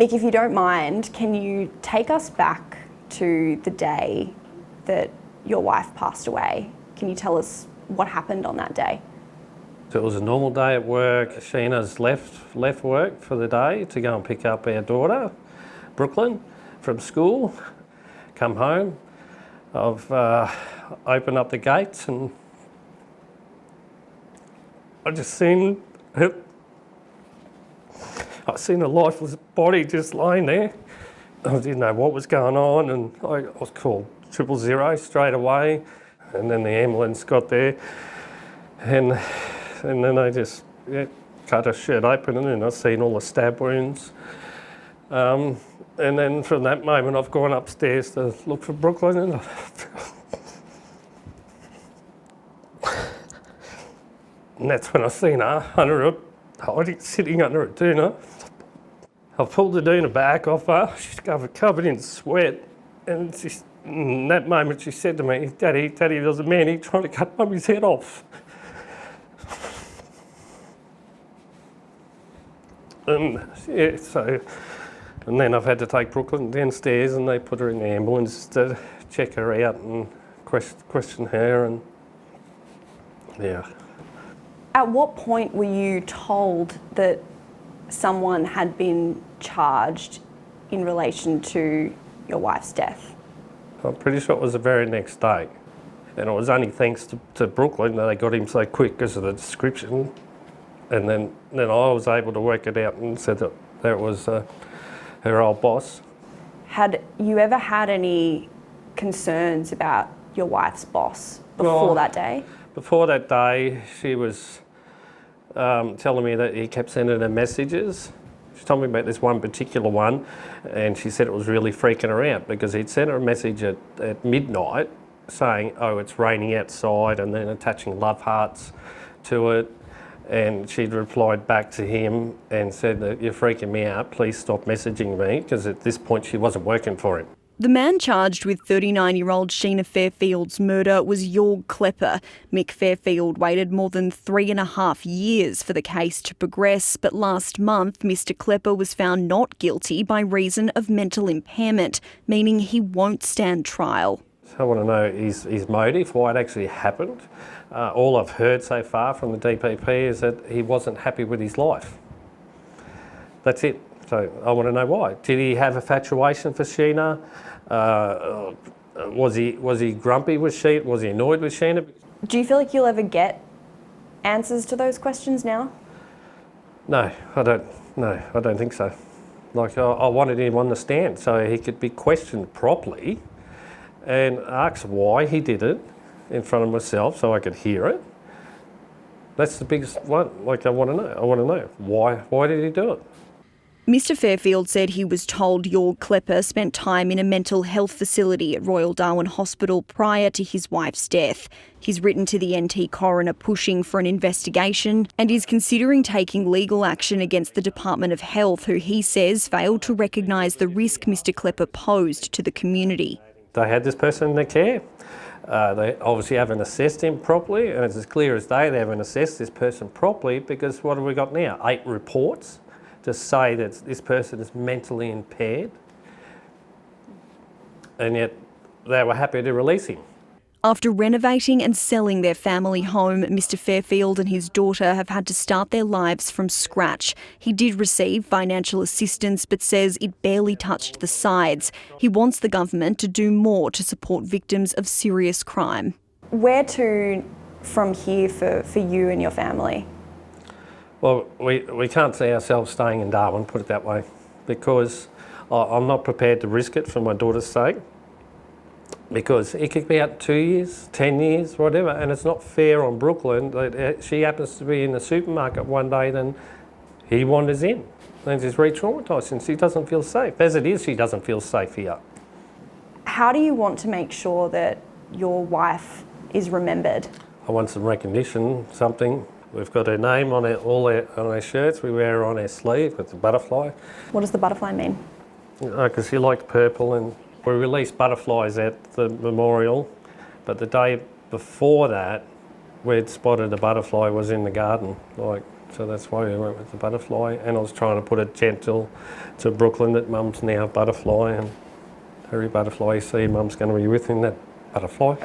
Mick, if you don't mind, can you take us back to the day that your wife passed away? Can you tell us what happened on that day? So it was a normal day at work. Sheena's left work for the day to go and pick up our daughter, Brooklyn, from school, come home. I've opened up the gates and I just seen her. I seen a lifeless body just lying there. I didn't know what was going on, and I was called 000 straight away. And then the ambulance got there, and then they just cut her shirt open, and then I seen all the stab wounds. And then from that moment, I've gone upstairs to look for Brooklyn, and that's when I seen her sitting under a doona. I pulled the doona back off her. She's covered in sweat, and in that moment she said to me, Daddy, there was a man here trying to cut Mummy's head off. And then I've had to take Brooklyn downstairs, and they put her in the ambulance to check her out and question her, and yeah. At what point were you told that someone had been charged in relation to your wife's death? I'm pretty sure it was the very next day. And it was only thanks to Brooklyn that they got him so quick because of the description. And then I was able to work it out and said that it was her old boss. Had you ever had any concerns about your wife's boss before that day? Before that day, she was telling me that he kept sending her messages. She told me about this one particular one, and she said it was really freaking her out because he'd sent her a message at midnight saying, oh, it's raining outside, and then attaching love hearts to it. And she'd replied back to him and said that you're freaking me out, please stop messaging me, because at this point she wasn't working for him. The man charged with 39-year-old Sheena Fairfield's murder was Jorg Klepper. Mick Fairfield waited more than 3.5 years for the case to progress, but last month Mr Klepper was found not guilty by reason of mental impairment, meaning he won't stand trial. I want to know his motive, why it actually happened. All I've heard so far from the DPP is that he wasn't happy with his life. That's it. So I want to know why. Did he have infatuation for Sheena? Was he grumpy with Sheena? Was he annoyed with Sheena? Do you feel like you'll ever get answers to those questions now? No, I don't. No, I don't think so. Like I wanted him on the stand so he could be questioned properly and asked why he did it in front of myself so I could hear it. That's the biggest one. Like I want to know. I want to know why did he do it? Mr Fairfield said he was told Jorg Klepper spent time in a mental health facility at Royal Darwin Hospital prior to his wife's death. He's written to the NT coroner pushing for an investigation and is considering taking legal action against the Department of Health, who he says failed to recognise the risk Mr Klepper posed to the community. They had this person in their care. They obviously haven't assessed him properly, and it's as clear as day they haven't assessed this person properly, because what have we got now? 8 reports to say that this person is mentally impaired, and yet they were happy to release him. After renovating and selling their family home, Mr Fairfield and his daughter have had to start their lives from scratch. He did receive financial assistance but says it barely touched the sides. He wants the government to do more to support victims of serious crime. Where to from here for you and your family? Well, we can't see ourselves staying in Darwin, put it that way, because I'm not prepared to risk it for my daughter's sake. Because it could be out 2 years, 10 years, whatever, and it's not fair on Brooklyn that she happens to be in the supermarket one day, then he wanders in and she's re-traumatised and she doesn't feel safe. As it is, she doesn't feel safe here. How do you want to make sure that your wife is remembered? I want some recognition, something. We've got her name on on our shirts, we wear her on our sleeve with the butterfly. What does the butterfly mean? Because she liked purple, and we released butterflies at the memorial, but the day before that, we'd spotted a butterfly was in the garden. Like, So that's why we went with the butterfly. And I was trying to put it gentle to Brooklyn that mum's now a butterfly, and every butterfly you see, mum's going to be with in that butterfly.